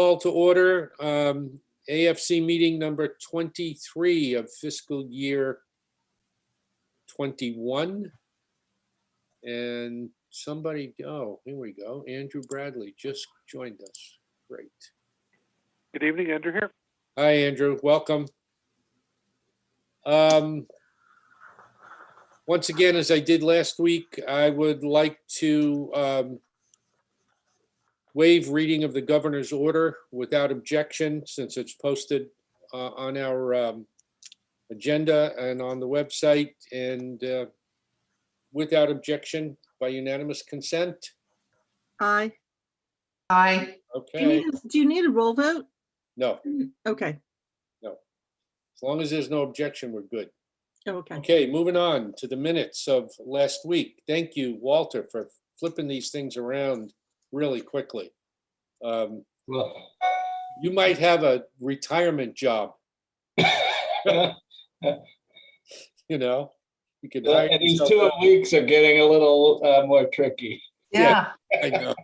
Call to order, AFC meeting number 23 of fiscal year 21. And somebody, oh, here we go. Andrew Bradley just joined us. Great. Good evening, Andrew here. Hi, Andrew. Welcome. Once again, as I did last week, I would like to waive reading of the governor's order without objection, since it's posted on our agenda and on the website, and without objection by unanimous consent. Aye. Aye. Okay. Do you need a roll vote? No, Okay. as long as there's no objection, we're good. Oh, okay. Okay, moving on to the minutes of last week. Thank you, Walter, for flipping these things around really quickly. You might have a retirement job. You know, you could hire And these yourself 2 weeks are getting a little more tricky. Yeah. I know.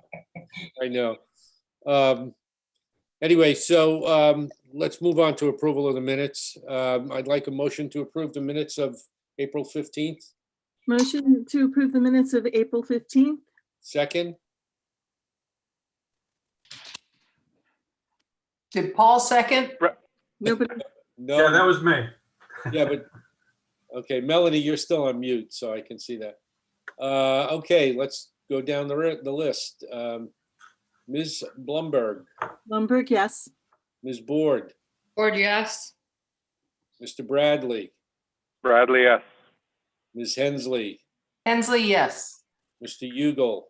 I know. Anyway, so let's move on to approval of the minutes. I'd like a motion to approve the minutes of April 15th. Motion to approve the minutes of April 15th. Second, Did Paul second? Nobody. no. Yeah, that was me. Yeah, but, okay, Melanie, you're still on mute, so I can see that. Okay, let's go down the list. Ms. Blumberg, Lumberg, yes. Ms. Board, Board, yes. Mr. Bradley, Bradley, yes. Ms. Hensley, Hensley, yes. Mr. Ugal,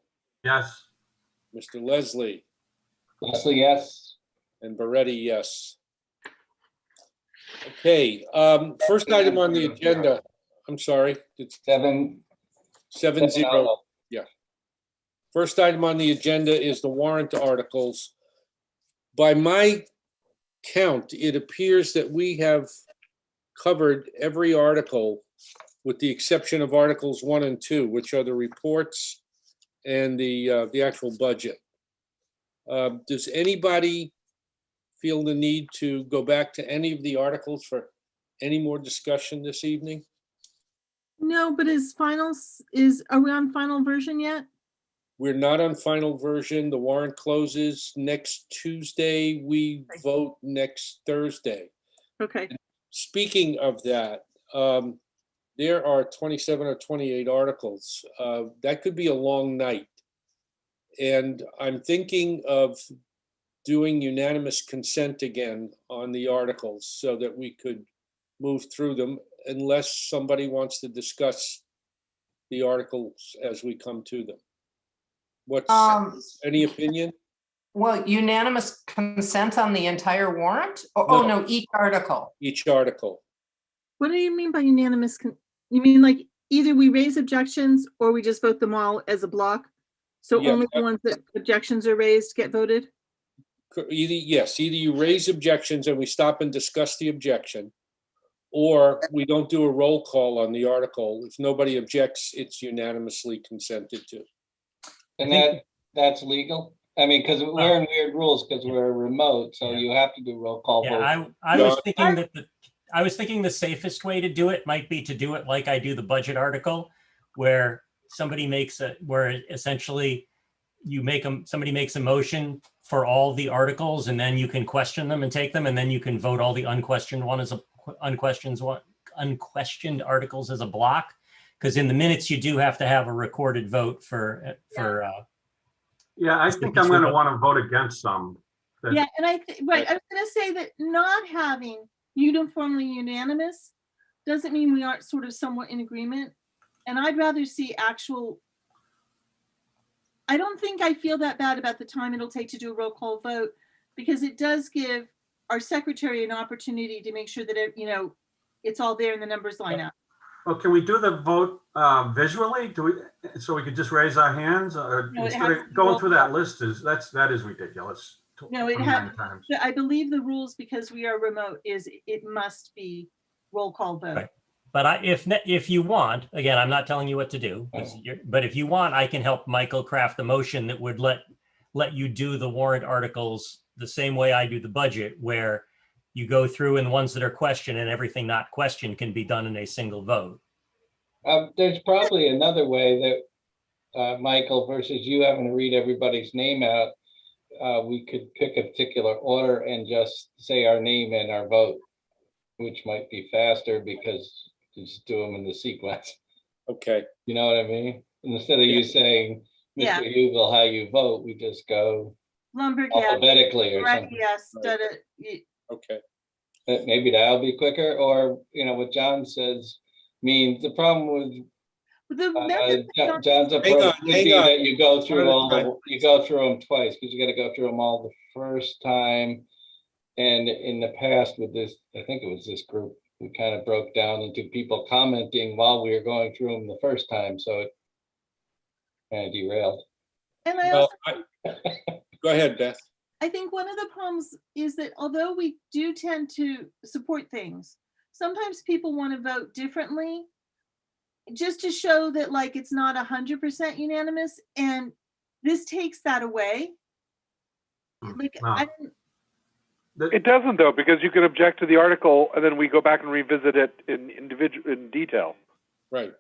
Yes. Mr. Leslie, Leslie, yes. and Baretti, yes. Okay, first item on the agenda, I'm sorry, it's 7-0. 7-0. First item on the agenda is the warrant articles. By my count, it appears that we have covered every article with the exception of Articles 1 and 2, which are the reports and the actual budget. Does anybody feel the need to go back to any of the articles for any more discussion this evening? No, but are we on final version yet? We're not on final version. The warrant closes next Tuesday. We vote next Thursday. Okay. Speaking of that, there are 27 or 28 articles. That could be a long night. And I'm thinking of doing unanimous consent again on the articles so that we could move through them unless somebody wants to discuss the articles as we come to them. What's any opinion? Well, unanimous consent on the entire warrant? Oh, no, each article. Each article. What do you mean by unanimous? You mean like either we raise objections or we just vote them all as a block? So Yeah. only the ones that objections are raised get voted? Either you raise objections and we stop and discuss the objection, or we don't do a roll call on the article. If nobody objects, it's unanimously consented to. And that's legal? I mean, because we're in weird rules because we're remote, so you have to do roll call vote. Yeah, I was thinking that I was thinking the safest way to do it might be to do it like I do the budget article, where somebody essentially somebody makes a motion for all the articles, and then you can question them and take them, and then you can vote all the unquestioned articles as a block. Because in the minutes, you do have to have a recorded vote for. Yeah, I think I'm going to want to vote against some. Yeah, and I was going to say that not having uniformly unanimous doesn't mean we aren't sort of somewhat in agreement. And I'd rather see actual. I don't think I feel that bad about the time it'll take to do a roll call vote, because it does give our secretary an opportunity to make sure that it's all there and the numbers line up. Well, can we do the vote visually? So we could just raise our hands, or No, it instead has of to be going roll through that list that is ridiculous. No, it 29 times. I believe the rules, because we are remote, is it must be roll call vote. Right. But if you want, again, I'm not telling you what to do, but if you want, I can help Michael craft the motion that would let you do the warrant articles the same way I do the budget, where you go through and the ones that are questioned and everything not questioned can be done in a single vote. There's probably another way that, Michael, versus you having to read everybody's name out. We could pick a particular order and just say our name and our vote, which might be faster because you just do them in the sequence. Okay, You know what I mean? Instead of you saying, Yeah. Mr. Hugel, how you vote, we just go Lumberg, yes. alphabetically or Right, something. yes. Right. Okay. Maybe that'll be quicker, or, what John says means the problem with The method that John- John's Hang approach on, would hang be on. that you go through One at a time. you go through them twice, because you gotta go through them all the first time. And in the past with this, I think it was this group, we kind of broke down into people commenting while we were going through them the first time, so it kind of derailed. And I Well, also, go ahead, Beth. I think one of the problems is that although we do tend to support things, sometimes people want to vote differently just to show that like it's not 100% unanimous, and this takes that away. Like Wow. I don't, It doesn't though, because you can object to the article and then we go back and revisit it in detail. Right.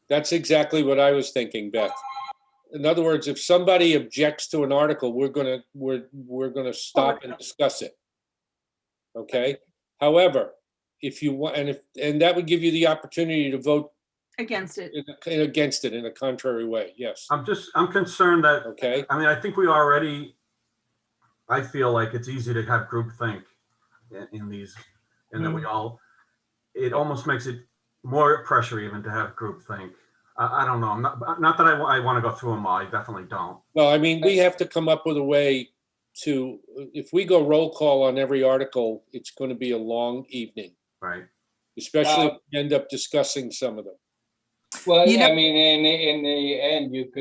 That's exactly what I was thinking, Beth. In other words, if somebody objects to an article, we're gonna stop and discuss it. Okay? However, if you want, and that would give you the opportunity to vote against it. against it in a contrary way, yes. I'm concerned that, Okay, I mean, I think we already, I feel like it's easy to have groupthink in these, and then we all, it almost makes it more pressure even to have groupthink. I don't know. Not that I want to go through them all. I definitely don't. well, I mean, we have to come up with a way to, if we go roll call on every article, it's gonna be a long evening, Right. especially if we end up discussing some of them. Well, You know- I mean, in the end, you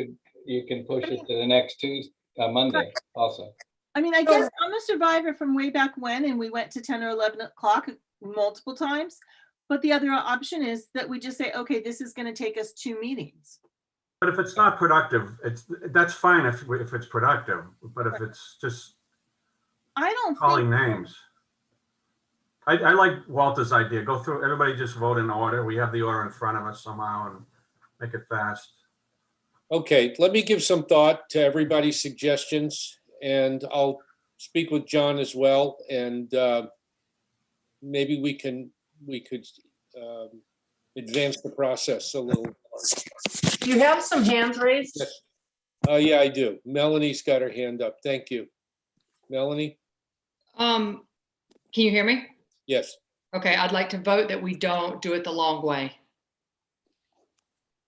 can push it to the next Tuesday, Monday also. I mean, I guess I'm a survivor from way back when, and we went to 10 or 11 o'clock multiple times. But the other option is that we just say, okay, this is going to take us 2 meetings. But if it's not productive, that's fine if it's productive. But if it's just I don't calling think, names. I like Walter's idea. Go through, everybody just vote in order. We have the order in front of us somehow and make it fast. Okay, let me give some thought to everybody's suggestions, and I'll speak with John as well, and maybe we could advance the process a little. You have some hands raised? Yes. Yeah, I do. Melanie's got her hand up. Thank you. Melanie? Can you hear me? Yes, Okay, I'd like to vote that we don't do it the long way.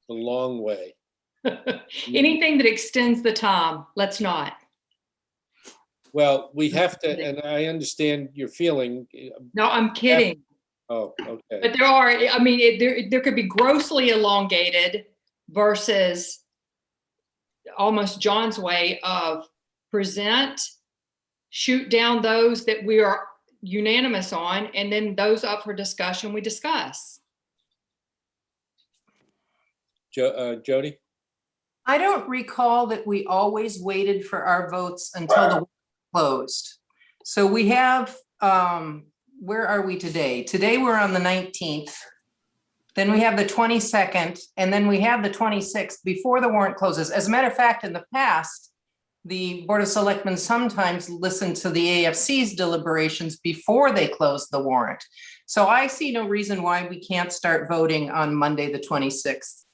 the long way. Anything that extends the time, let's not. Well, we have to, and I understand your feeling. No, I'm kidding. Oh, okay. But there are, I mean, there could be grossly elongated versus almost John's way of present, shoot down those that we are unanimous on, and then those up for discussion, we discuss. Jody? I don't recall that we always waited for our votes until the warrant closed. So we have, where are we today? Today we're on the 19th. Then we have the 22nd, and then we have the 26th before the warrant closes. As a matter of fact, in the past, the Board of Selectmen sometimes listen to the AFC's deliberations before they close the warrant. So I see no reason why we can't start voting on Monday, the 26th.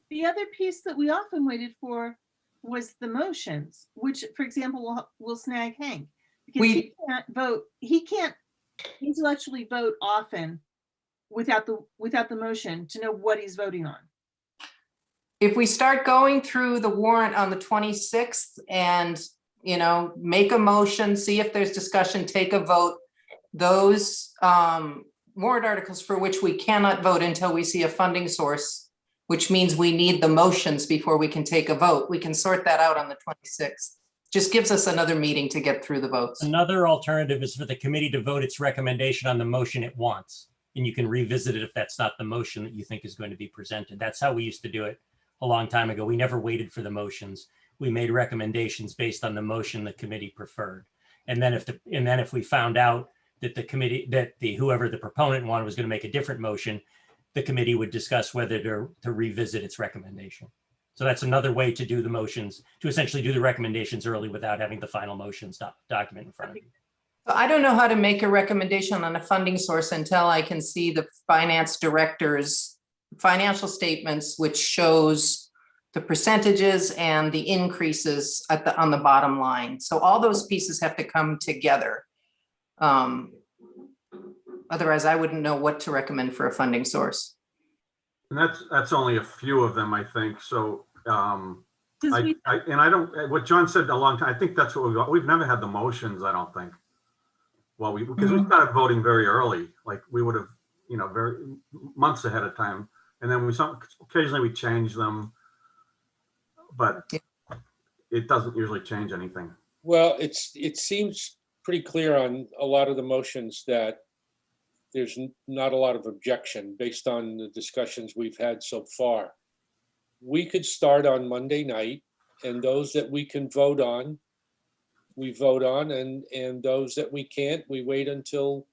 the other piece that we often waited for was the motions, which, for example, will snag Hank. Because he can't vote, he can't intellectually vote often without the motion to know what he's voting on. If we start going through the warrant on the 26th and, make a motion, see if there's discussion, take a vote, those warrant articles for which we cannot vote until we see a funding source, which means we need the motions before we can take a vote, we can sort that out on the 26th. Just gives us another meeting to get through the votes. Another alternative is for the committee to vote its recommendation on the motion it wants. And you can revisit it if that's not the motion that you think is going to be presented. That's how we used to do it a long time ago. We never waited for the motions. we made recommendations based on the motion the committee preferred. And then if we found out that the committee, that whoever the proponent wanted was going to make a different motion, the committee would discuss whether to revisit its recommendation. So that's another way to do the motions, to essentially do the recommendations early without having the final motions document in front of you. I don't know how to make a recommendation on a funding source until I can see the finance director's financial statements, which shows the percentages and the increases on the bottom line. So all those pieces have to come together. Otherwise, I wouldn't know what to recommend for a funding source. And that's only a few of them, I think. So Does we- I don't, what John said a long time, I think that's what we've never had the motions, I don't think. Well, because we started voting very early, like we would have, very months ahead of time. And then occasionally we change them, but it doesn't usually change anything. Well, it seems pretty clear on a lot of the motions that there's not a lot of objection based on the discussions we've had so far. We could start on Monday night, and those that we can vote on, we vote on, and those that we can't, we wait until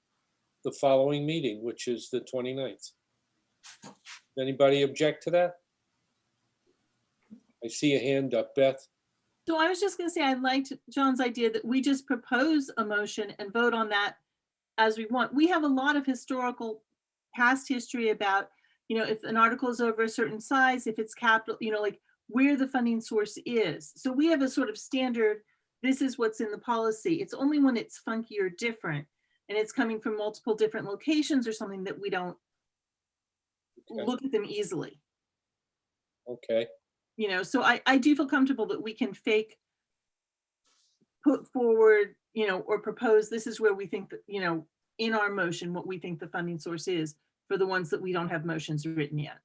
the following meeting, which is the 29th. Anybody object to that? I see a hand up, Beth. So I was just gonna say, I liked John's idea that we just propose a motion and vote on that as we want. We have a lot of historical past history about, if an article is over a certain size, if it's capital, like where the funding source is. So we have a sort of standard, this is what's in the policy. It's only when it's funky or different and it's coming from multiple different locations or something that we don't look at them easily. Okay. So I do feel comfortable that we can put forward, or propose, this is where we think that, in our motion, what we think the funding source is for the ones that we don't have motions written yet.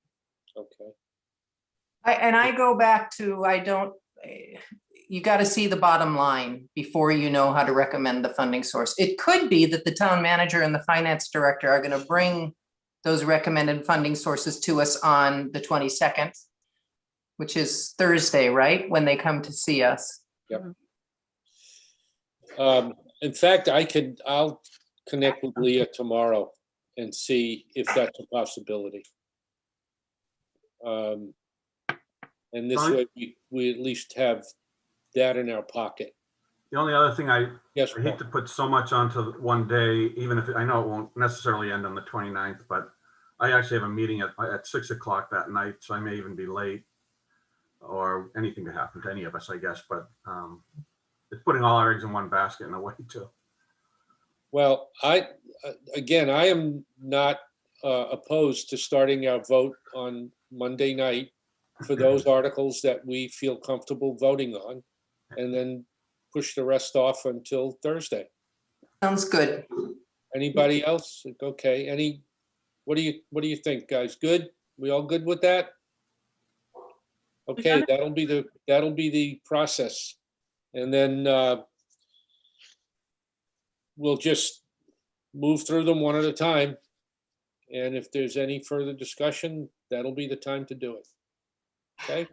Okay. I go back to, you got to see the bottom line before you know how to recommend the funding source. It could be that the town manager and the finance director are going to bring those recommended funding sources to us on the 22nd, which is Thursday, right? When they come to see us. Yep. In fact, I'll connect with Leah tomorrow and see if that's a possibility. And this way we at least have that in our pocket. The only other thing I Yes, hate to put so much onto one day, even if I know it won't necessarily end on the 29th, but I actually have a meeting at 6 o'clock that night, so I may even be late, or anything could happen to any of us, I guess. But it's putting all our eggs in one basket in a way too. Well, I am not opposed to starting our vote on Monday night for those articles that we feel comfortable voting on, and then push the rest off until Thursday. Sounds good. Anybody else? Okay. What do you think, guys? Good? We all good with that? Okay, that'll be the process. And then we'll just move through them one at a time. And if there's any further discussion, that'll be the time to do it. Okay?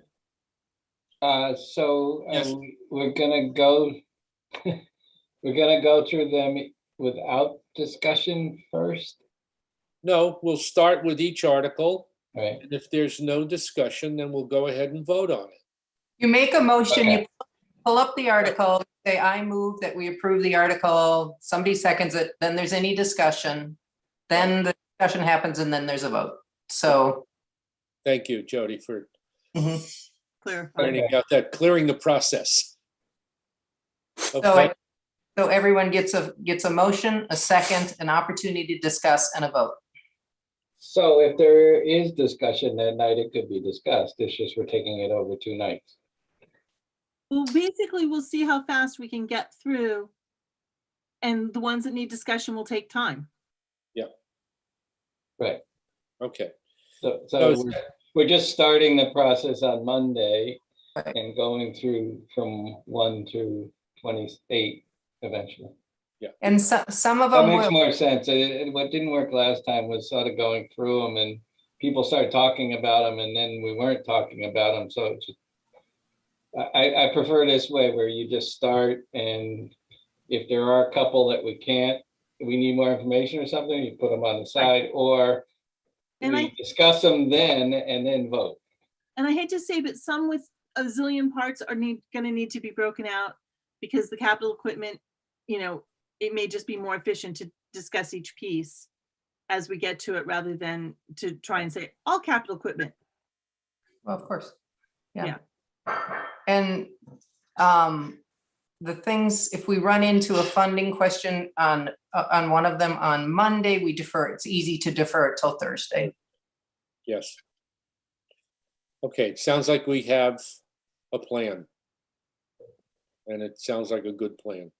So Yes. we're gonna go, we're gonna go through them without discussion first, No, we'll start with each article. right? And if there's no discussion, then we'll go ahead and vote on it. You make a motion, Okay. you pull up the article, say, I move that we approve the article, somebody seconds it, then there's any discussion, then the discussion happens and then there's a vote. So. Thank you, Jody, for Clarify. pointing out that, clearing the process. Okay, So everyone gets a motion, a second, an opportunity to discuss and a vote. So if there is discussion that night, it could be discussed. It's just we're taking it over 2 nights. Well, basically, we'll see how fast we can get through. And the ones that need discussion will take time. Right. okay. So So- we're just starting the process on Monday Right. and going through from 1 to 28 eventually. And some of That them makes will, more sense. What didn't work last time was sort of going through them and people started talking about them and then we weren't talking about them. So it's I prefer this way where you just start, and if there are a couple that we need more information or something, you put them on the side, or And we I- discuss them then and then vote. And I hate to say, but some with a zillion parts are gonna need to be broken out because the capital equipment, it may just be more efficient to discuss each piece as we get to it rather than to try and say all capital equipment. Well, of course. Yeah. And the things, if we run into a funding question on one of them on Monday, we defer. It's easy to defer it till Thursday. Yes. Okay, sounds like we have a plan. And it sounds like a good plan.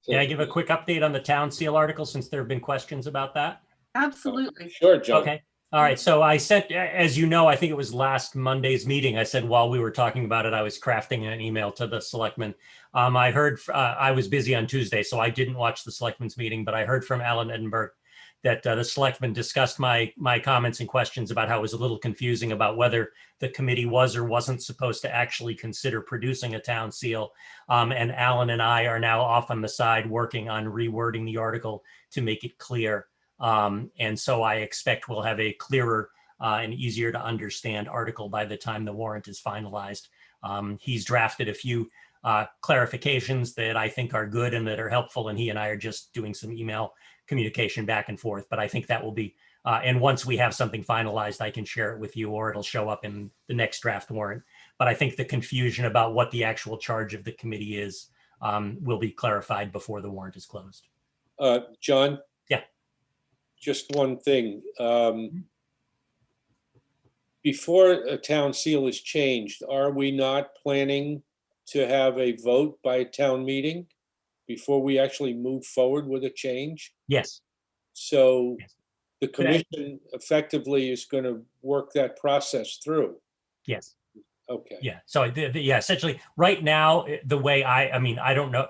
So- Can I give a quick update on the town seal article since there have been questions about that? Absolutely. Sure, John. Okay. All right. So I sent, as you know, I think it was last Monday's meeting. I said while we were talking about it, I was crafting an email to the selectmen. I heard I was busy on Tuesday, so I didn't watch the selectmen's meeting, but I heard from Alan Edinburgh that the selectmen discussed my comments and questions about how it was a little confusing about whether the committee was or wasn't supposed to actually consider producing a town seal. And Alan and I are now off on the side working on rewording the article to make it clear. And so I expect we'll have a clearer and easier to understand article by the time the warrant is finalized. He's drafted a few clarifications that I think are good and that are helpful, and he and I are just doing some email communication back and forth. But I think that will be, and once we have something finalized, I can share it with you, or it'll show up in the next draft warrant. But I think the confusion about what the actual charge of the committee is will be clarified before the warrant is closed. John? Yeah. Just one thing. Before a town seal is changed, are we not planning to have a vote by a town meeting before we actually move forward with a change? Yes. So Yes. the commission effectively is going to work that process through. Yes. Okay. Yeah. So yeah, essentially right now, the way I don't know.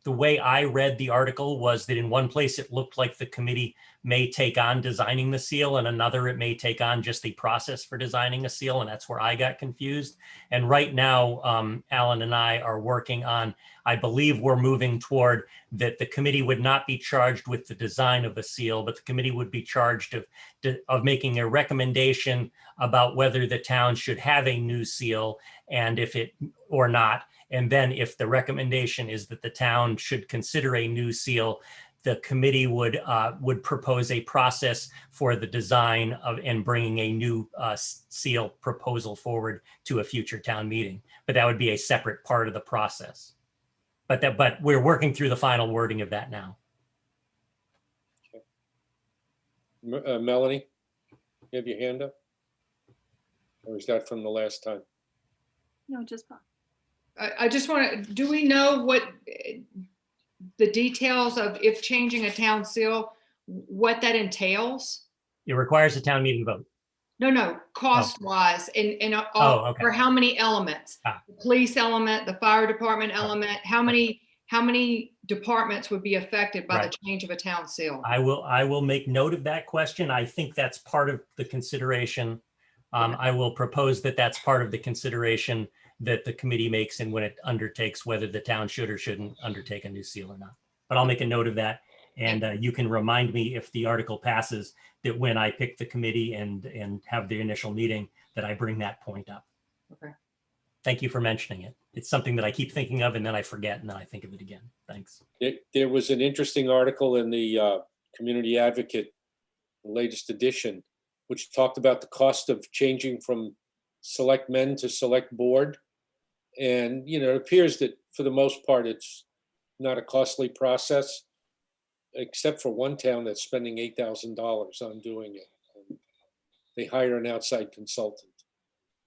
The way I read the article was that in one place it looked like the committee may take on designing the seal, and another it may take on just the process for designing a seal, and that's where I got confused. And right now, Alan and I are working on, I believe we're moving toward that the committee would not be charged with the design of a seal, but the committee would be charged of making a recommendation about whether the town should have a new seal, and if it or not. And then if the recommendation is that the town should consider a new seal, the committee would propose a process for the design of and bringing a new seal proposal forward to a future town meeting. But that would be a separate part of the process. But we're working through the final wording of that now. Melanie, you have your hand up? Or is that from the last time? No, just pop. I just want to, do we know what the details of if changing a town seal, what that entails? It requires a town meeting vote. No, cost wise and okay. for how many elements? Ah. The police element, the fire department element, how many departments would be affected by Right. the change of a town seal? I will make note of that question. I think that's part of the consideration. I will propose that that's part of the consideration that the committee makes and when it undertakes whether the town should or shouldn't undertake a new seal or not. But I'll make a note of that. And you can remind me if the article passes that when I pick the committee and have the initial meeting, that I bring that point up. Okay. Thank you for mentioning it. It's something that I keep thinking of and then I forget and then I think of it again. Thanks. There was an interesting article in the Community Advocate, the latest edition, which talked about the cost of changing from select men to select board. And, it appears that for the most part, it's not a costly process, except for one town that's spending $8,000 on doing it. And they hire an outside consultant,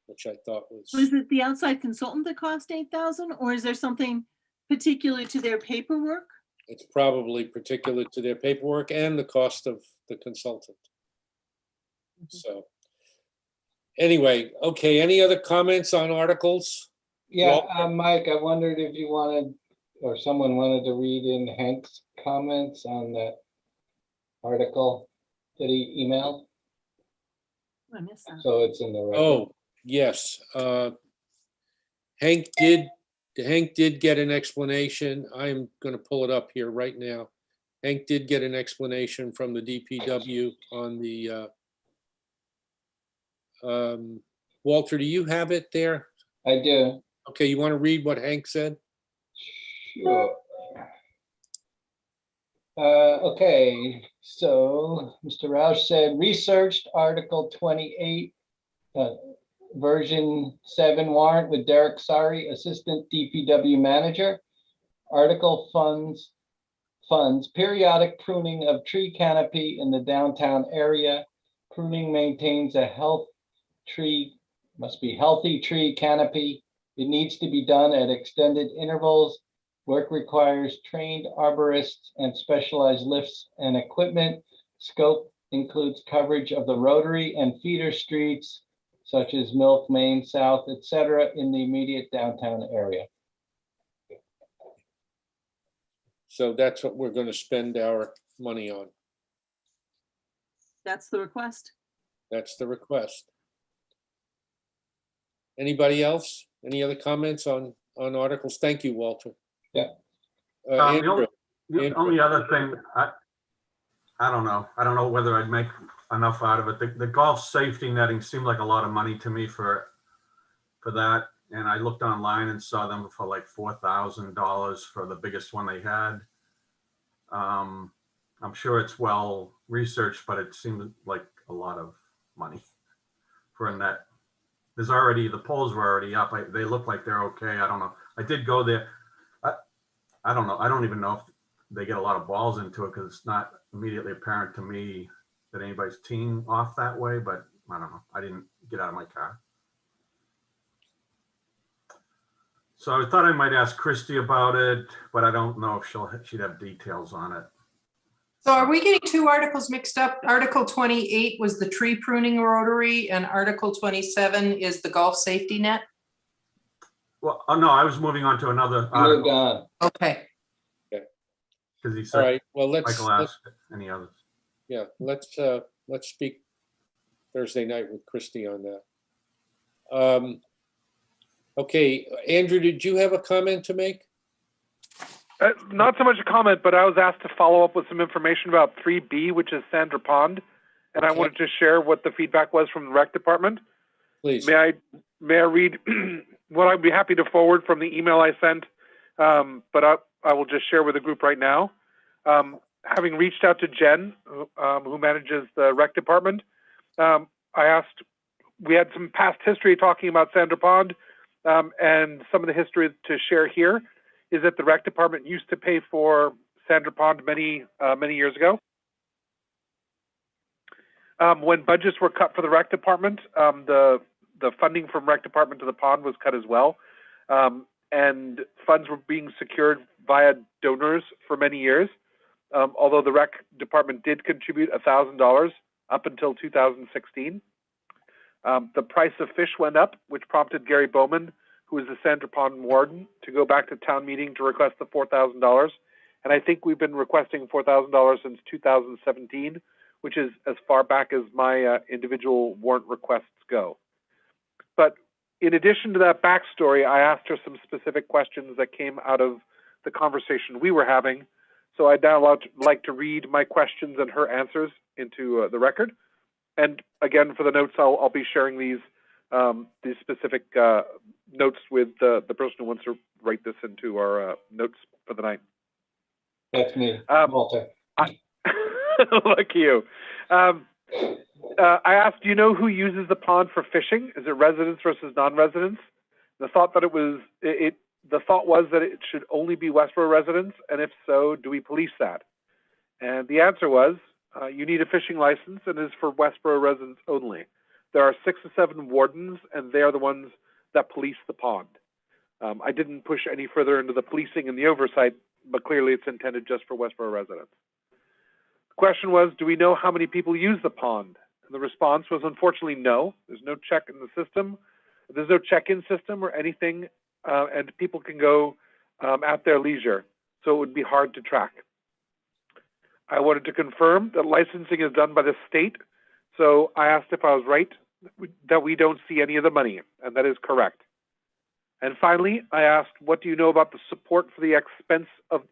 which I thought was. Was it the outside consultant that cost 8,000, or is there something particular to their paperwork? It's probably particular to their paperwork and the cost of the consultant. So anyway, okay, any other comments on articles? Yeah, Mike, I wondered if you wanted, or someone wanted to read in Hank's comments on that article that he emailed, I missed that. so it's in the record. Oh, yes. Hank did get an explanation. I'm going to pull it up here right now. Hank did get an explanation from the DPW on the, Walter, do you have it there? I do. Okay, you want to read what Hank said? Sure. Okay, so Mr. Roush said, researched Article 28, version 7 warrant with Derek Sari, Assistant DPW Manager. Article funds periodic pruning of tree canopy in the downtown area. Pruning maintains a healthy tree canopy. It needs to be done at extended intervals. Work requires trained arborists and specialized lifts and equipment. Scope includes coverage of the rotary and feeder streets, such as Milk, Main, South, etc., in the immediate downtown area. So that's what we're going to spend our money on. That's the request. That's the request. Anybody else? Any other comments on articles? Thank you, Walter. Yeah. Andrew, The only other thing, I don't know. I don't know whether I'd make enough out of it. The golf safety netting seemed like a lot of money to me for that. And I looked online and saw them for like $4,000 for the biggest one they had. I'm sure it's well researched, but it seemed like a lot of money for a net. There's already, the poles were already up. They look like they're okay. I don't know. I did go there. I don't know. I don't even know if they get a lot of balls into it because it's not immediately apparent to me that anybody's teeing off that way, but I don't know. I didn't get out of my car. So I thought I might ask Christy about it, but I don't know if she'd have details on it. So are we getting two articles mixed up? Article 28 was the tree pruning rotary and Article 27 is the golf safety net? Well, oh no, I was moving on to another Moved article on. Okay. because he all said right, well, Michael asked any others. yeah, let's speak Thursday night with Christie on that. Okay, Andrew, did you have a comment to make? Not so much a comment, but I was asked to follow up with some information about 3B, which is Sandra Pond, and I Okay. wanted to share what the feedback was from the rec department. Please. May I read what I'd be happy to forward from the email I sent, but I will just share with the group right now. Having reached out to Jen, who manages the rec department, I asked, we had some past history talking about Sandra Pond, and some of the history to share here is that the rec department used to pay for Sandra Pond many years ago. When budgets were cut for the rec department, the funding from rec department to the pond was cut as well. And funds were being secured via donors for many years. Although the rec department did contribute $1,000 up until 2016. The price of fish went up, which prompted Gary Bowman, who is the Sandra Pond warden, to go back to town meeting to request the $4,000. And I think we've been requesting $4,000 since 2017, which is as far back as my individual warrant requests go. But in addition to that backstory, I asked her some specific questions that came out of the conversation we were having. So I'd now like to read my questions and her answers into the record. And again, for the notes, I'll be sharing these specific notes with the person who wants to write this into our notes for the night. That's me, Walter. Lucky you. I asked, do you know who uses the pond for fishing? Is it residents versus non-residents? The thought that the thought was that it should only be Westborough residents, and if so, do we police that? And the answer was, you need a fishing license, and it is for Westborough residents only. There are 6 or 7 wardens, and they are the ones that police the pond. I didn't push any further into the policing and the oversight, but clearly it's intended just for Westborough residents. The question was, do we know how many people use the pond? And the response was, unfortunately, no. There's no check in the system. There's no check-in system or anything, and people can go at their leisure, so it would be hard to track. I wanted to confirm that licensing is done by the state, so I asked if I was right, that we don't see any of the money, and that is correct. And finally, I asked, what do you know about the support for the expense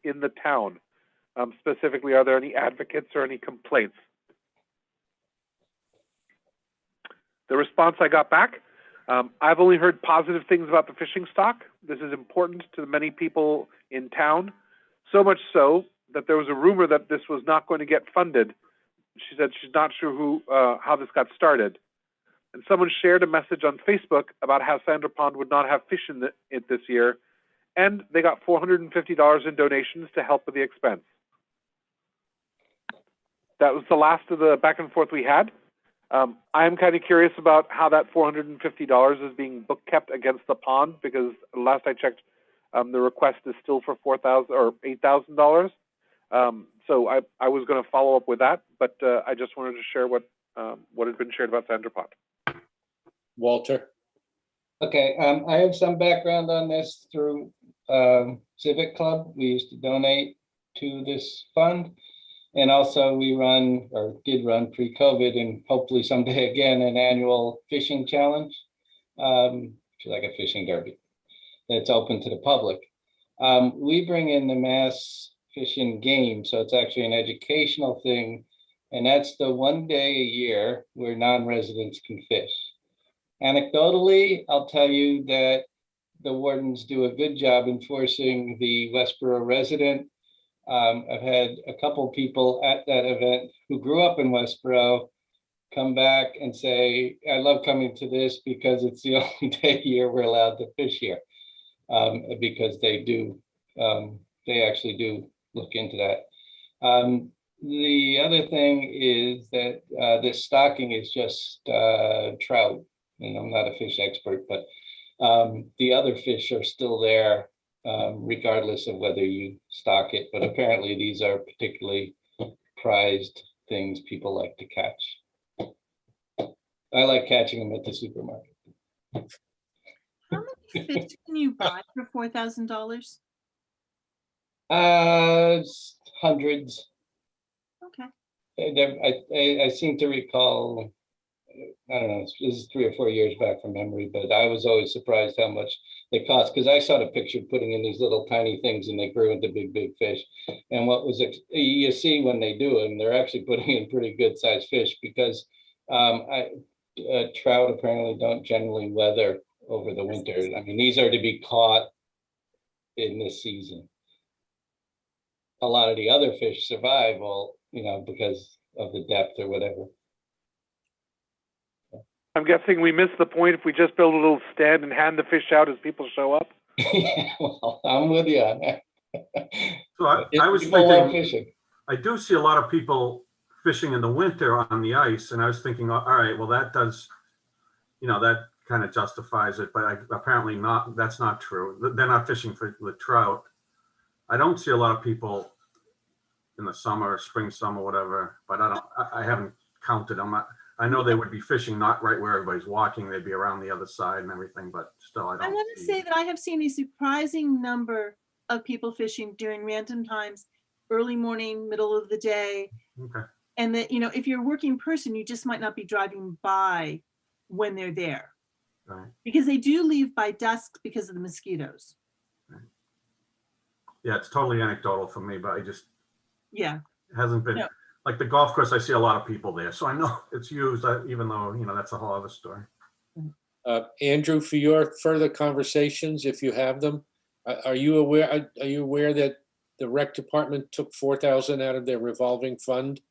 in the town? Specifically, are there any advocates or any complaints? The response I got back, I've only heard positive things about the fishing stock. This is important to many people in town, so much so that there was a rumor that this was not going to get funded. She said she's not sure how this got started. And someone shared a message on Facebook about how Sandra Pond would not have fish in it this year, and they got $450 in donations to help with the expense. That was the last of the back and forth we had. I'm kind of curious about how that $450 is being book kept against the pond, because last I checked, the request is still for $4,000 or $8,000. So I was going to follow up with that, but I just wanted to share what has been shared about Sandra Pond. Walter? Okay, I have some background on this through Civic Club. We used to donate to this fund. And also we run, or did run pre-COVID, and hopefully someday again, an annual fishing challenge, which is like a fishing derby that's open to the public. We bring in the mass fishing game, so it's actually an educational thing. And that's the one day a year where non-residents can fish. Anecdotally, I'll tell you that the wardens do a good job enforcing the Westborough resident. I've had a couple people at that event who grew up in Westborough come back and say, I love coming to this because it's the only day a year we're allowed to fish here. Because they actually do look into that. The other thing is that this stocking is just trout, and I'm not a fish expert, but the other fish are still there, regardless of whether you stock it. But apparently these are particularly prized things people like to catch. I like catching them at the supermarket. How many fish can you buy for $4,000? Hundreds. Okay. I seem to recall, I don't know, this is 3 or 4 years back from memory, but I was always surprised how much they cost, because I saw the picture putting in these little tiny things and they grew into big fish. And what was you see when they do them, they're actually putting in pretty good sized fish, because trout apparently don't generally weather over the winter. I mean, these are to be caught in this season. A lot of the other fish survive, well, because of the depth or whatever. I'm guessing we missed the point if we just build a little stand and hand the fish out as people show up. Yeah, well, I'm with you on that. So I was People love thinking, fishing. I do see a lot of people fishing in the winter on the ice, and I was thinking, all right, well, that does, that kind of justifies it, but apparently not. That's not true. They're not fishing for the trout. I don't see a lot of people in the summer, spring, summer, whatever, but I haven't counted them. I know they would be fishing not right where everybody's walking. They'd be around the other side and everything, but still, I want to say that I have seen a surprising number of people fishing during random times, early morning, middle of the day. Okay. And that, if you're a working person, you just might not be driving by when they're there. Right. Because they do leave by dusk because of the mosquitoes. Right. Yeah, it's totally anecdotal for me, but it hasn't been. No. Like the golf course, I see a lot of people there, so I know it's used, even though, that's a whole other story. Andrew, for your further conversations, if you have them, are you aware that the rec department took $4,000 out of their revolving fund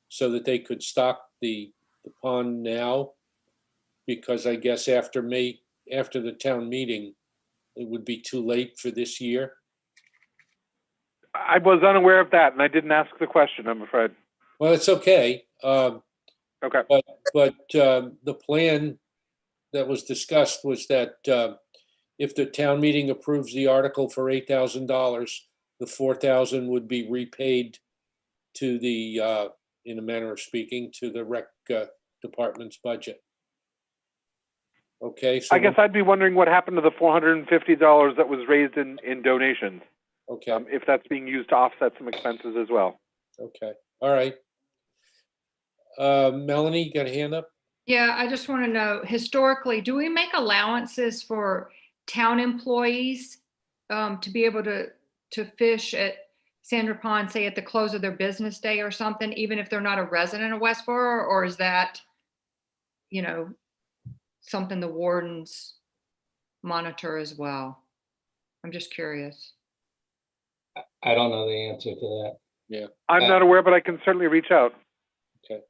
so that they could stock the pond now? Because I guess after the town meeting, it would be too late for this year. I was unaware of that, and I didn't ask the question, I'm afraid. Well, it's okay. Okay. But the plan that was discussed was that if the town meeting approves the article for $8,000, the $4,000 would be repaid to the, in a manner of speaking, to the rec department's budget. Okay. So I guess I'd be wondering what happened to the $450 that was raised in donations. Okay. If that's being used to offset some expenses as well. Okay. All right. Melanie, you got a hand up? Yeah, I just want to know, historically, do we make allowances for town employees to be able to fish at Sandra Pond, say at the close of their business day or something, even if they're not a resident of Westborough? Or is that, you know, something the wardens monitor as well? I'm just curious. I don't know the answer to that. I'm not aware, but I can certainly reach out.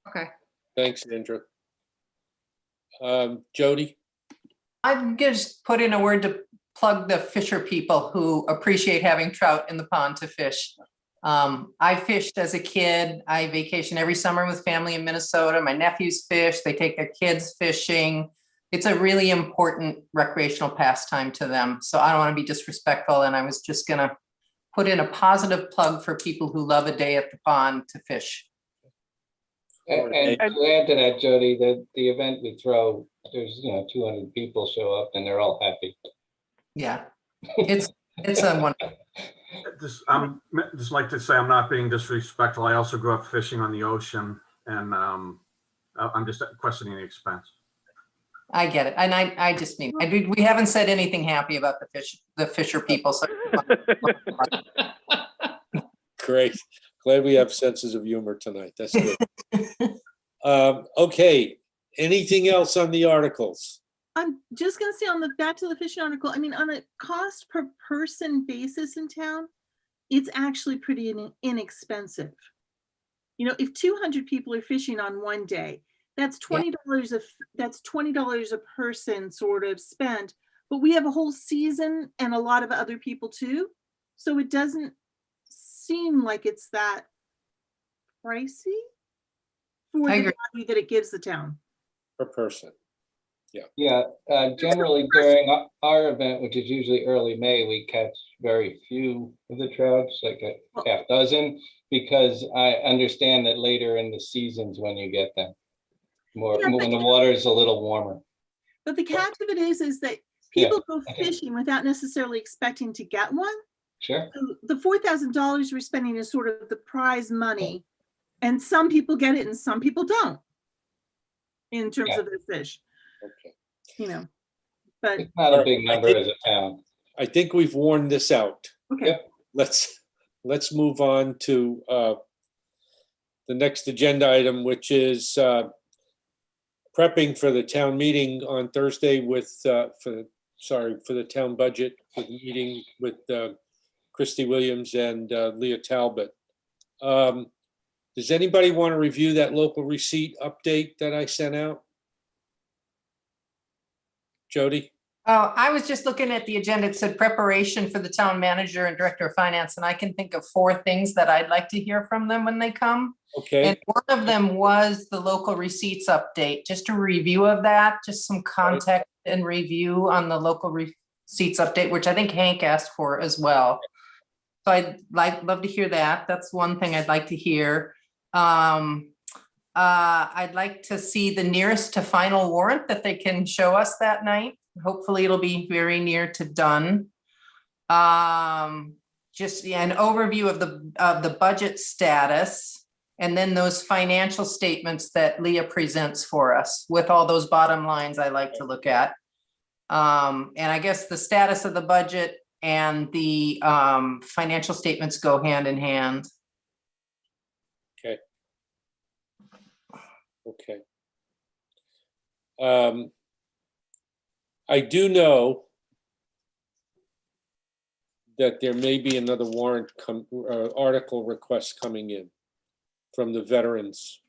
Okay. Thanks, Andrew. Jody? I'd just put in a word to plug the fisher people who appreciate having trout in the pond to fish. I fished as a kid. I vacation every summer with family in Minnesota. My nephews fish. They take their kids fishing. It's a really important recreational pastime to them. So I don't want to be disrespectful. And I was just going to put in a positive plug for people who love a day at the pond to fish. And to add to that, Jody, the event we throw, there's 200 people show up and they're all happy. Yeah, it's a one. Just like to say I'm not being disrespectful. I also grew up fishing on the ocean, and I'm just questioning the expense. I get it, and I just mean we haven't said anything happy about the fisher people. So Great. Glad we have senses of humor tonight. That's good. Okay. Anything else on the articles? I'm just gonna say back to the fishing article, I mean, on a cost per person basis in town, it's actually pretty inexpensive. You know, if 200 people are fishing on one day, that's $20 that's $20 a person sort of spent, but we have a whole season and a lot of other people too. So it doesn't seem like it's that pricey for the value that it gives the town. Per person. Yeah, generally during our event, which is usually early May, we catch very few of the trouts, like a half dozen, because I understand that later in the seasons when you get them, when the water is a little warmer. But the catch of it is that people go fishing without necessarily expecting to get one. Sure. So the $4,000 we're spending is sort of the prize money, and some people get it and some people don't in terms of their fish. Okay. You know, but it's not a big number as a town. I think we've worn this out. Okay. Yep. Let's move on to the next agenda item, which is prepping for the town meeting on Thursday for the town budget meeting with Christy Williams and Leah Talbot. Does anybody want to review that local receipt update that I sent out? Jody? Oh, I was just looking at the agenda. It said preparation for the town manager and director of finance, and I can think of 4 things that I'd like to hear from them when they come. Okay. And one of them was the local receipts update, just a review of that, just some context and review on the local receipts update, which I think Hank asked for as well. So I'd love to hear that. That's one thing I'd like to hear. I'd like to see the nearest to final warrant that they can show us that night. Hopefully it'll be very near to done. Just an overview of the budget status, and then those financial statements that Leah presents for us with all those bottom lines I like to look at. And I guess the status of the budget and the financial statements go hand in hand. Okay. I do know that there may be another warrant article request coming in from the veterans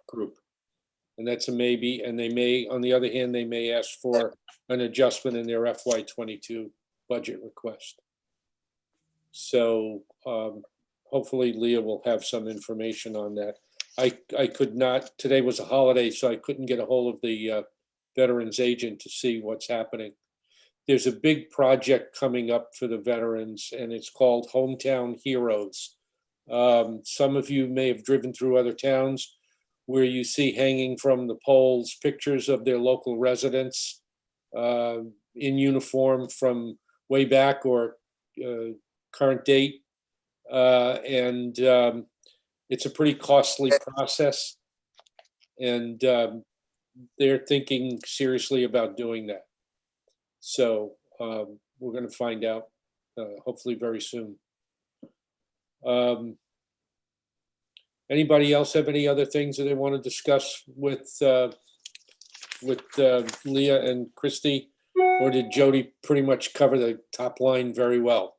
group. And that's a maybe, and they may, on the other hand, they may ask for an adjustment in their FY22 budget request. So hopefully Leah will have some information on that. I could not, today was a holiday, so I couldn't get a hold of the veterans agent to see what's happening. There's a big project coming up for the veterans, and it's called Hometown Heroes. Some of you may have driven through other towns where you see hanging from the poles pictures of their local residents in uniform from way back or current date. It's a pretty costly process, and they're thinking seriously about doing that. So we're going to find out hopefully very soon. Anybody else have any other things that they want to discuss with Leah and Christie? Or did Jody pretty much cover the top line very well?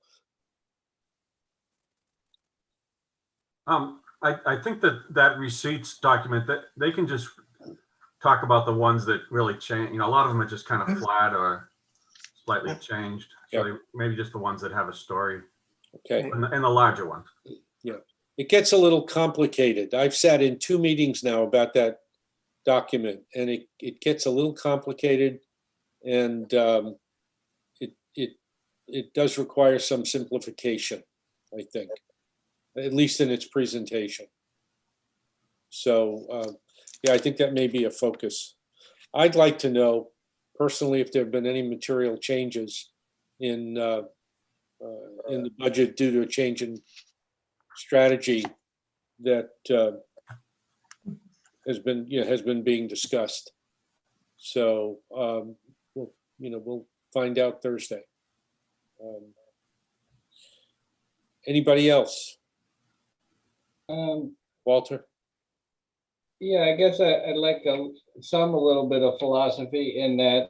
I think that receipts document, that they can just talk about the ones that really change. A lot of them are just kind of flat or slightly changed. So maybe just the ones that have a story. Okay. And the larger ones. Yeah, it gets a little complicated. I've sat in 2 meetings now about that document, and it gets a little complicated, and it does require some simplification, I think, at least in its presentation. So yeah, I think that may be a focus. I'd like to know personally if there have been any material changes in the budget due to a change in strategy that has been being discussed. So we'll find out Thursday. Anybody else? Walter? Yeah, I guess I'd like a little bit of philosophy in that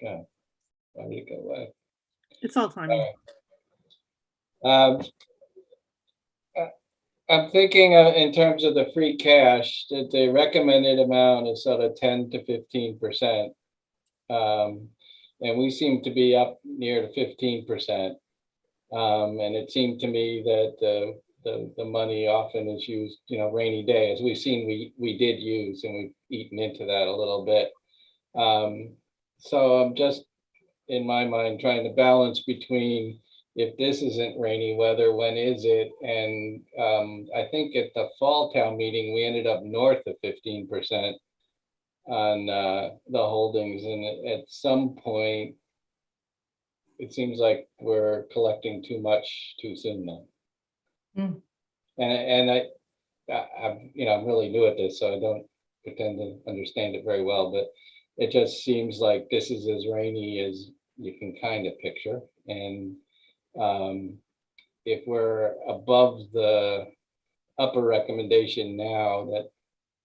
God, why did it go away? It's all timing. I'm thinking in terms of the free cash, that the recommended amount is sort of 10 to 15%. And we seem to be up near to 15%. And it seemed to me that the money often is used, rainy day, as we've seen, we did use, and we've eaten into that a little bit. So I'm just, in my mind, trying to balance between, if this isn't rainy weather, when is it? And I think at the fall town meeting, we ended up north of 15% on the holdings. And at some point, it seems like we're collecting too much too soon now. And I'm really new at this, so I don't pretend to understand it very well, but it just seems like this is as rainy as you can kind of picture. And if we're above the upper recommendation now, that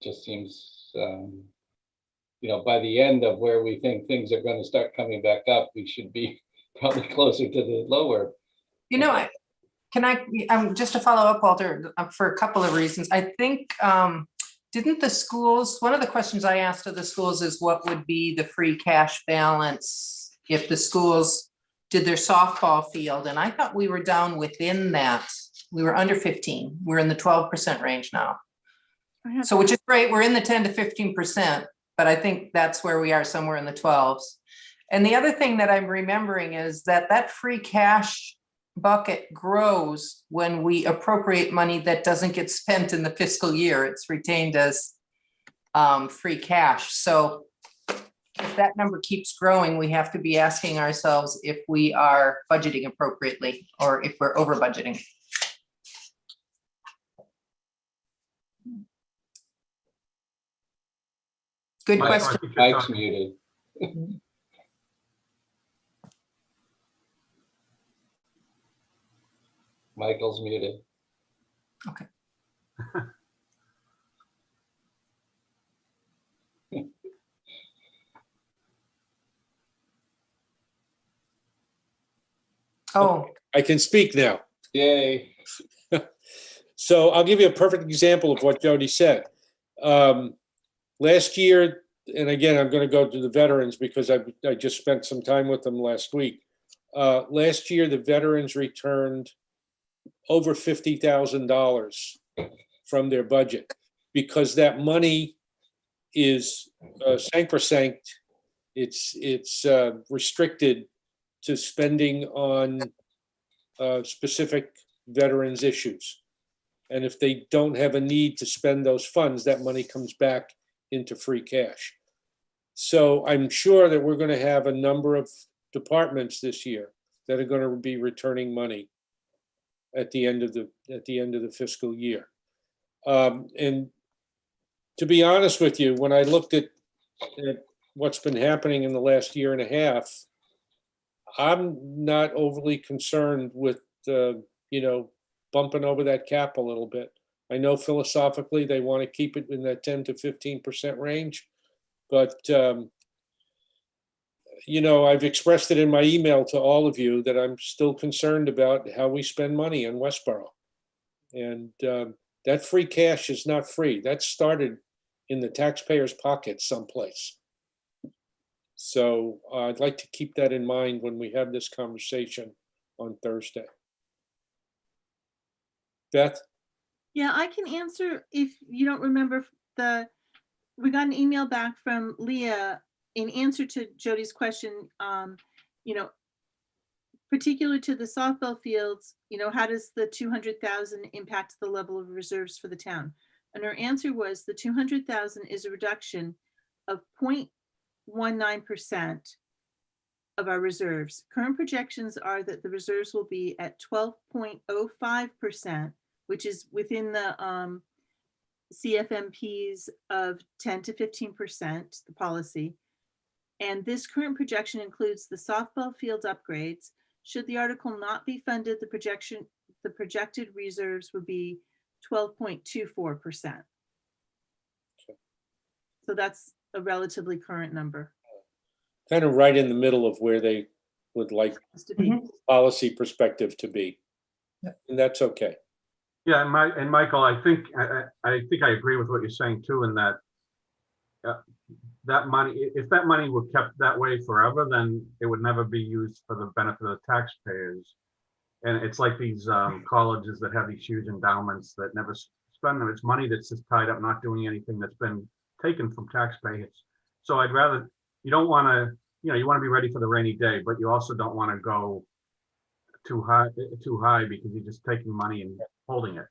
just seems, by the end of where we think things are going to start coming back up, we should be probably closer to the lower. Just to follow up, Walter, for a couple of reasons. I think, didn't the schools, one of the questions I asked of the schools is what would be the free cash balance if the schools did their softball field? And I thought we were down within that. We were under 15. We're in the 12% range now. So which is great. We're in the 10 to 15%, but I think that's where we are, somewhere in the 12s. And the other thing that I'm remembering is that free cash bucket grows when we appropriate money that doesn't get spent in the fiscal year. It's retained as free cash. So if that number keeps growing, we have to be asking ourselves if we are budgeting appropriately or if we're over budgeting. Good question. Mike's muted. Michael's muted. Okay. Oh, I can speak now. Yay. So I'll give you a perfect example of what Jody said. Last year, and again, I'm going to go to the veterans because I just spent some time with them last week. Last year, the veterans returned over $50,000 from their budget because that money is sacrosanct. It's restricted to spending on specific veterans issues. And if they don't have a need to spend those funds, that money comes back into free cash. So I'm sure that we're going to have a number of departments this year that are going to be returning money at the end of the fiscal year. And to be honest with you, when I looked at what's been happening in the last year and a half, I'm not overly concerned with, bumping over that cap a little bit. I know philosophically they want to keep it in that 10 to 15% range, but, I've expressed it in my email to all of you that I'm still concerned about how we spend money in Westborough. And that free cash is not free. That started in the taxpayer's pocket someplace. So I'd like to keep that in mind when we have this conversation on Thursday. Beth? Yeah, I can answer if you don't remember we got an email back from Leah in answer to Jody's question, particular to the softball fields, how does the 200,000 impact the level of reserves for the town? And her answer was the 200,000 is a reduction of 0.19% of our reserves. Current projections are that the reserves will be at 12.05%, which is within the CFMPs of 10 to 15%, the policy. And this current projection includes the softball field upgrades. Should the article not be funded, the projected reserves would be 12.24%. So that's a relatively current number. Kind of right in the middle of where they would like To be. policy perspective to be. And that's okay. Yeah, and Michael, I think I agree with what you're saying too, in that that money, if that money were kept that way forever, then it would never be used for the benefit of the taxpayers. And it's like these colleges that have these huge endowments that never spend them. It's money that's just tied up, not doing anything, that's been taken from taxpayers. So I'd rather, you don't want to, you want to be ready for the rainy day, but you also don't want to go too high because you're just taking money and holding it.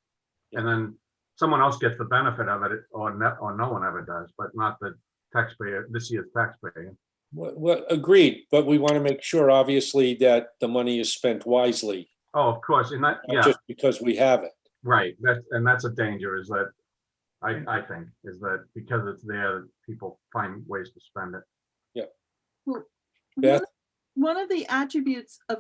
And then someone else gets the benefit of it, or no one ever does, but not the taxpayer, this year's taxpayer. Well, agreed, but we want to make sure, obviously, that the money is spent wisely. Oh, of course, and that, Not just because we have it. right. That's a danger, is that I think is that because it's there, people find ways to spend it. Well, Beth? one of the attributes of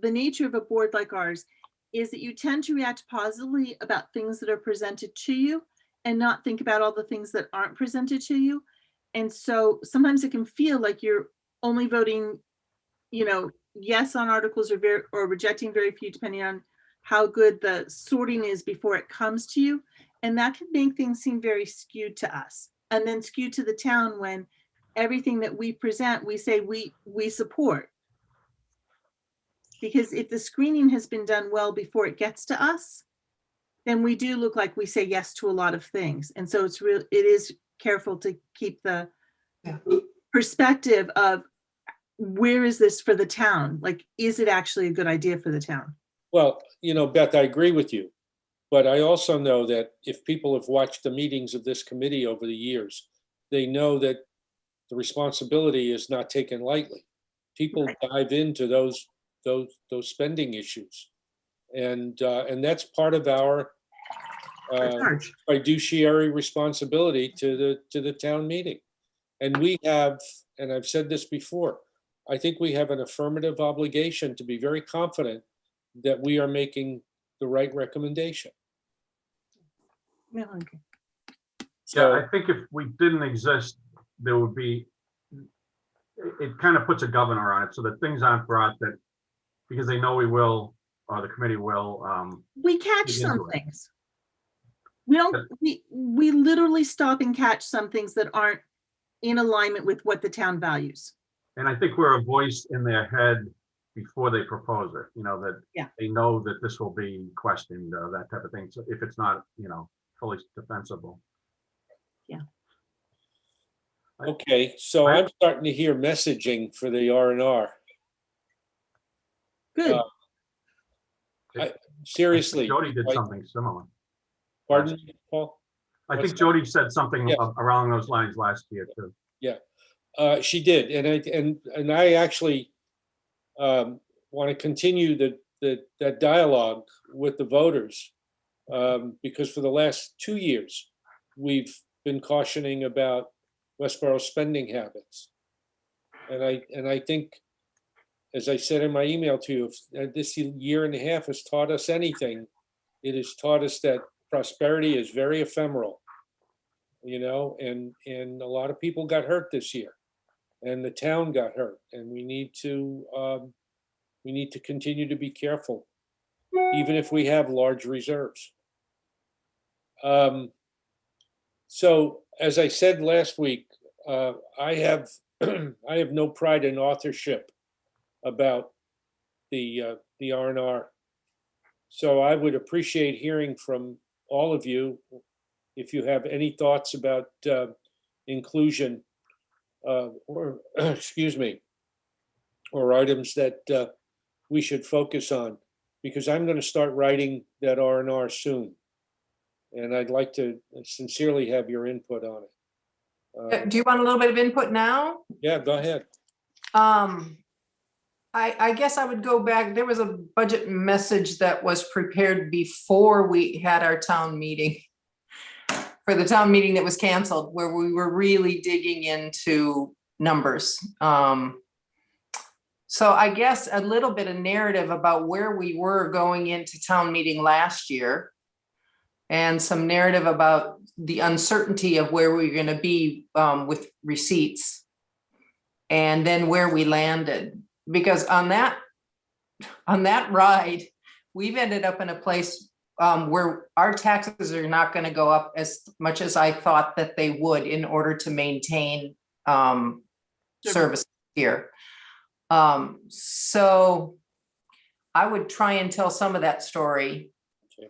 the nature of a board like ours is that you tend to react positively about things that are presented to you and not think about all the things that aren't presented to you. And so sometimes it can feel like you're only voting, yes on articles or rejecting very few, depending on how good the sorting is before it comes to you. And that can make things seem very skewed to us, and then skewed to the town when everything that we present, we say we support. Because if the screening has been done well before it gets to us, then we do look like we say yes to a lot of things. And so it is careful to keep the perspective of where is this for the town? Like, is it actually a good idea for the town? Well, Beth, I agree with you. But I also know that if people have watched the meetings of this committee over the years, they know that the responsibility is not taken lightly. People dive into those spending issues, and that's part of our fiduciary responsibility to the town meeting. And we have, and I've said this before, I think we have an affirmative obligation to be very confident that we are making the right recommendation. No, okay. So, Yeah, I think if we didn't exist, there would be, it kind of puts a governor on it so that things aren't brought that, because they know we will, or the committee will. We catch dig some into it. things. We don't, we literally stop and catch some things that aren't in alignment with what the town values. And I think we're a voice in their head before they propose it, that they know that this will be questioned, that type of thing. So if it's not, fully defensible. Yeah. okay, so I'm starting to hear messaging for the R&R. Good. Seriously. Jody did something similar. Pardon me, Paul? I think Jody said something around those lines last year too. Yeah, she did, and I actually want to continue that dialogue with the voters, because for the last 2 years we've been cautioning about Westborough spending habits. And I think, as I said in my email to you, if this year and a half has taught us anything, it has taught us that prosperity is very ephemeral, you know, and a lot of people got hurt this year, and the town got hurt, and we need to continue to be careful, even if we have large reserves. So, as I said last week, I have I have no pride in authorship about the R&R. So I would appreciate hearing from all of you if you have any thoughts about inclusion or excuse me, or items that we should focus on, because I'm going to start writing that R&R soon, and I'd like to sincerely have your input on it. Do you want a little bit of input now? Yeah, go ahead. I guess I would go back. There was a budget message that was prepared before we had our town meeting, for the town meeting that was canceled, where we were really digging into numbers. So I guess a little bit of narrative about where we were going into town meeting last year, and some narrative about the uncertainty of where we're going to be with receipts, and then where we landed. Because on that ride, we've ended up in a place where our taxes are not going to go up as much as I thought that they would in order to maintain service here. So I would try and tell some of that story. Okay.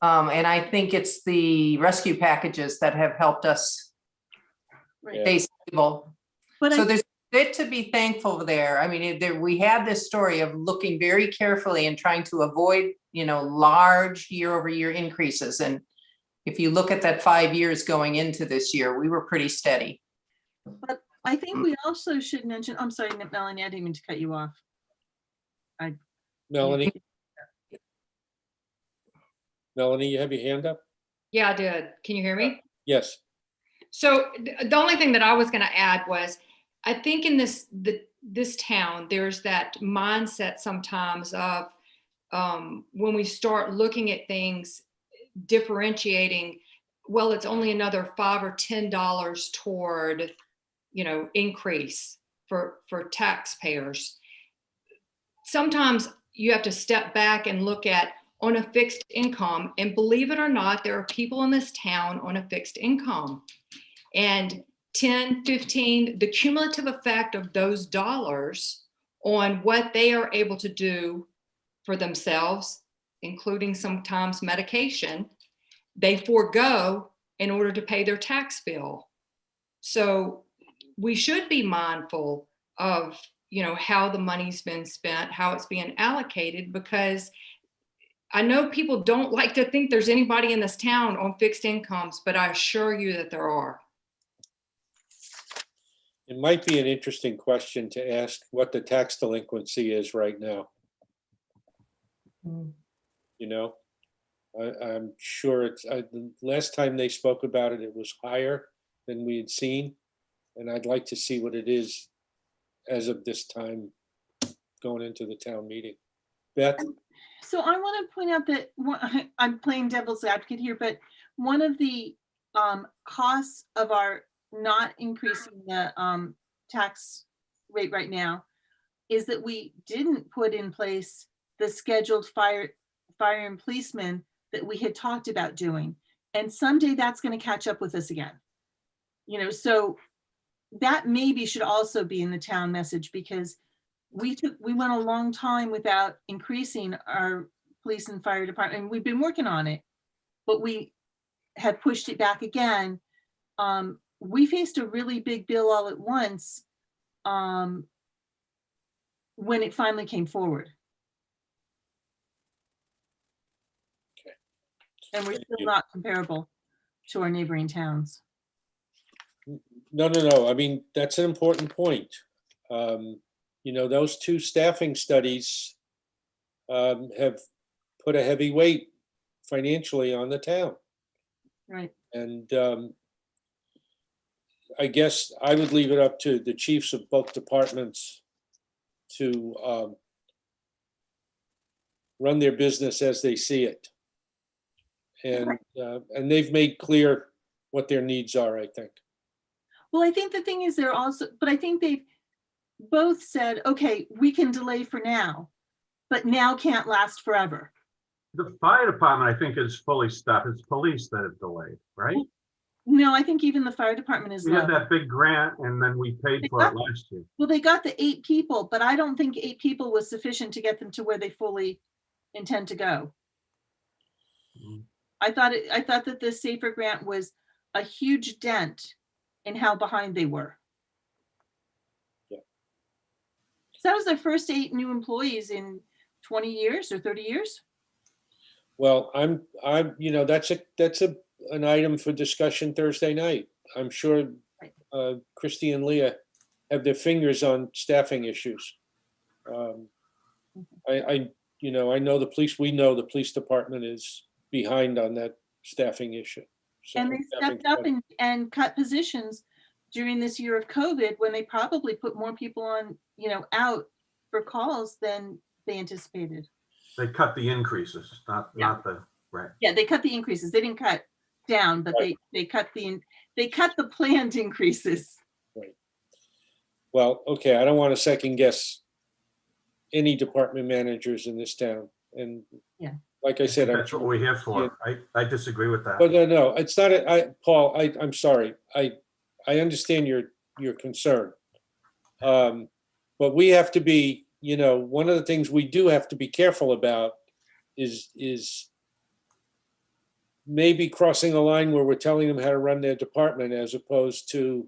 And I think it's the rescue packages that have helped us Right. stay stable. But So I, there's bit to be thankful there. I mean, we had this story of looking very carefully and trying to avoid, you know, large year-over-year increases. And if you look at that 5 years going into this year, we were pretty steady. but I think we also should mention, I'm sorry, Melanie, I didn't mean to cut you off. Melanie? Melanie, you have your hand up? Yeah, I did. Can you hear me? Yes. So the only thing that I was going to add was, I think in this town, there's that mindset sometimes of when we start looking at things, differentiating, well, it's only another $5 or $10 toward, you know, increase for taxpayers. Sometimes you have to step back and look at on a fixed income, and believe it or not, there are people in this town on a fixed income, and 10, 15, the cumulative effect of those dollars on what they are able to do for themselves, including sometimes medication, they forego in order to pay their tax bill. So we should be mindful of, you know, how the money's been spent, how it's being allocated, because I know people don't like to think there's anybody in this town on fixed incomes, but I assure you that there are. It might be an interesting question to ask what the tax delinquency is right now. You know, I'm sure the last time they spoke about it, it was higher than we had seen. And I'd like to see what it is as of this time going into the town meeting. Beth? so I want to point out that I'm playing devil's advocate here, but one of the costs of our not increasing the tax rate right now is that we didn't put in place the scheduled fire and policemen that we had talked about doing. And someday that's going to catch up with us again. You know, so that maybe should also be in the town message, because we went a long time without increasing our police and fire department. And we've been working on it, but we have pushed it back again. We faced a really big bill all at once when it finally came forward. Okay. And we're Thank still you. not comparable to our neighboring towns. No. I mean, that's an important point. You know, those two staffing studies have put a heavy weight financially on the town. Right. And I guess I would leave it up to the chiefs of both departments to run their business as they see it. And they've made clear what their needs are, I think. Well, I think the thing is they're also, but I think they've both said, okay, we can delay for now, but now can't last forever. The fire department, I think, is fully staffed. It's police that have delayed, right? No, I think even the fire department is We had low. that big grant and then we paid for it last year. Well, they got the 8 people, but I don't think 8 people was sufficient to get them to where they fully intend to go. Mhm. I thought that the Safer grant was a huge dent in how behind they were. Yeah. So that was their first 8 new employees in 20 years or 30 years. Well, I'm, that's an item for discussion Thursday night. I'm sure Christy and Leah have their fingers on staffing issues. I know the police, we know the police department is behind on that staffing issue. So And they stepped up and cut positions during this year of COVID when they probably put more people on, out for calls than they anticipated. They cut the increases, not the, right. Yeah, they cut the increases. They didn't cut down, but Right. they cut the planned increases. Right. Well, okay, I don't want to second guess any department managers in this town. And Yeah. like I said, That's what we're here for. I disagree with that. But no, it's not, Paul, I'm sorry. I understand your concern. But we have to be, one of the things we do have to be careful about is maybe crossing a line where we're telling them how to run their department as opposed to,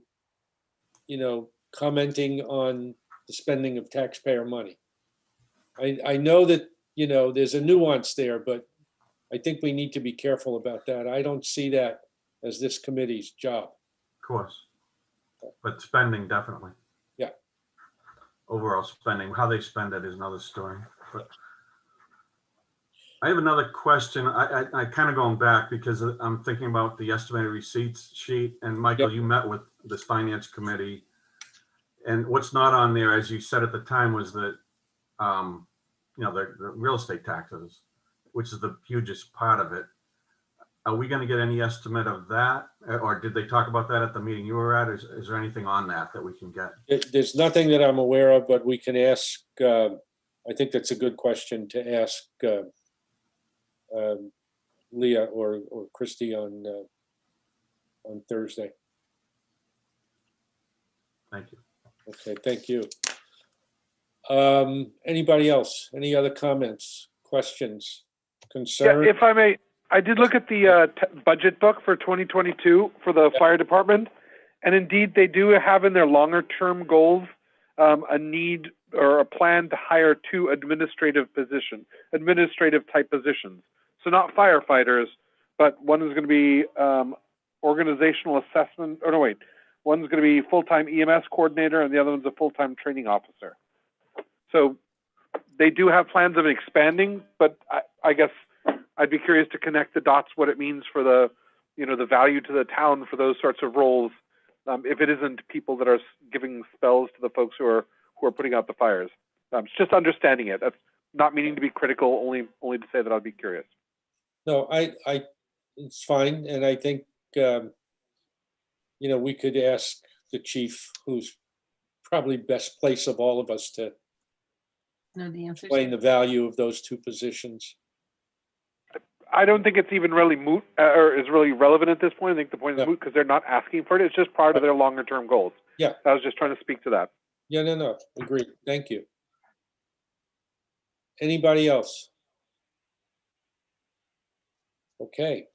commenting on the spending of taxpayer money. I know that, there's a nuance there, but I think we need to be careful about that. I don't see that as this committee's job. Of course. But spending, definitely. Yeah. Overall spending, how they spend it is another story. But I have another question. I kind of going back because I'm thinking about the estimated receipts sheet. And Michael, Yep. you met with this finance committee. And what's not on there, as you said at the time, was that, the real estate taxes, which is the hugest part of it. Are we going to get any estimate of that? Or did they talk about that at the meeting you were at? Is there anything on that we can get? There's nothing that I'm aware of, but we can ask, I think that's a good question to ask Leah or Christy on Thursday. Thank you. Okay, thank you. Anybody else? Any other comments, questions, Yeah, concerns? if I may, I did look at the budget book for 2022 for the fire department, and indeed they do have in their longer term goals a need or a plan to hire 2 administrative type positions. So not firefighters, but one is going to be organizational assessment. Or no, wait, one's going to be full-time EMS coordinator, and the other one's a full-time training officer. So they do have plans of expanding, but I guess I'd be curious to connect the dots, what it means for the, the value to the town for those sorts of roles, if it isn't people that are giving spells to the folks who are putting out the fires. It's just understanding it. That's not meaning to be critical, only to say that I'd be curious. No, it's fine, and I think we could ask the chief, who's probably best place of all of us to Know the answers. explain the value of those 2 positions. I don't think it's even really moot or is really relevant at this point. I think the point is Yeah. moot because they're not asking for it. It's just part of their longer term goals. Yeah. I was just trying to speak to that. Yeah, no, agreed. Thank you. Anybody else? Okay.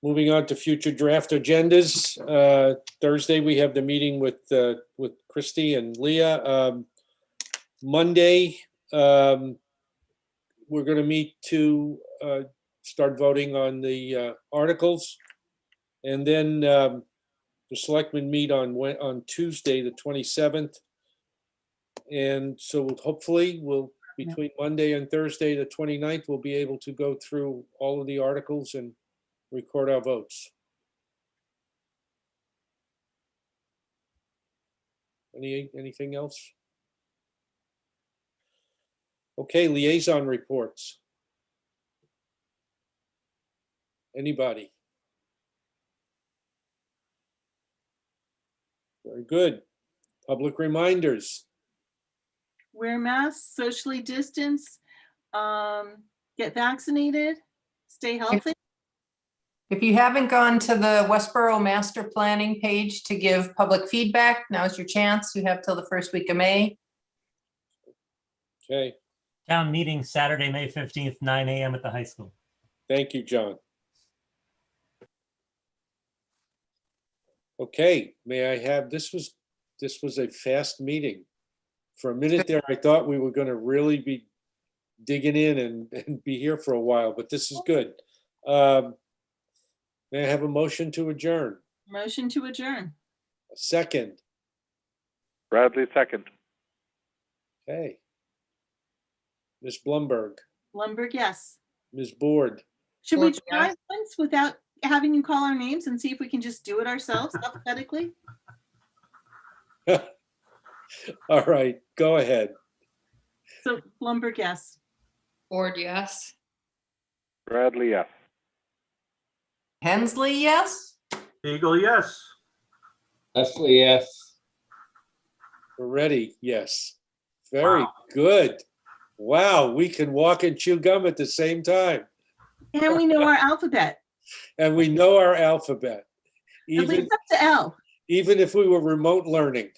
Moving on to future draft agendas. Thursday, we have the meeting with Christy and Leah. Monday, we're going to meet to start voting on the articles. And then the selectmen meet on Tuesday, the 27th. And so hopefully between Monday and Thursday, the 29th, we'll be able to go through all of the articles and record our votes. Anything else? Okay, liaison reports. Anybody? Very good. Public reminders. Wear masks, socially distance, get vaccinated, stay healthy. If you haven't gone to the Westborough Master Planning page to give public feedback, now's your chance. You have till the first week of May. Okay, Town meeting Saturday, May 15th, 9 a.m. at the high school. thank you, John. Okay, may I have, this was a fast meeting. For a minute there, I thought we were gonna really be digging in and be here for a while, but this is good. May I have a motion to adjourn? Motion to adjourn. A second, Bradley, second. okay. Ms. Blumberg, Lumberg, yes. Ms. Board, Should we Or- try once without having you call our names and see if we can just do it ourselves alphabetically? all right, go ahead. So Lumberg, yes. Ford, yes. Bradley, yes. Hensley, yes? Eagle, yes. Leslie, yes. We're ready, yes. Very Wow. good. Wow, we can walk and chew gum at the same time. And we know our alphabet, And we know our alphabet, at even, least up to L. even if we were remote learning.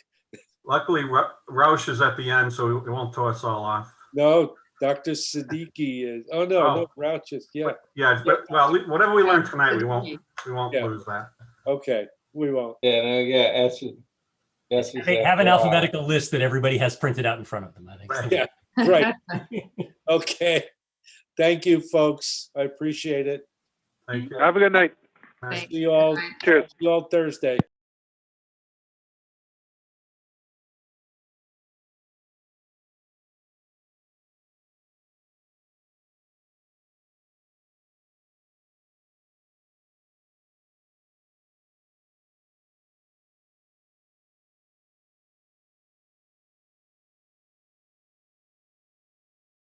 Luckily, Roush is at the end, so it won't throw us all off. No, Dr. Siddiqui is, oh, no, Grouches, yeah, Yeah, but, well, whatever we learned tonight, we won't Yeah. lose that. okay, we won't. Yeah, no, yeah, S is. S is They have an after R. alphabetical list that everybody has printed out in front of them, I think. Right. Yeah, right, okay. Thank you, folks, I appreciate it. Thank you. Have a good night. Nice. Thank See you all, Bye. Cheers. see you all Thursday.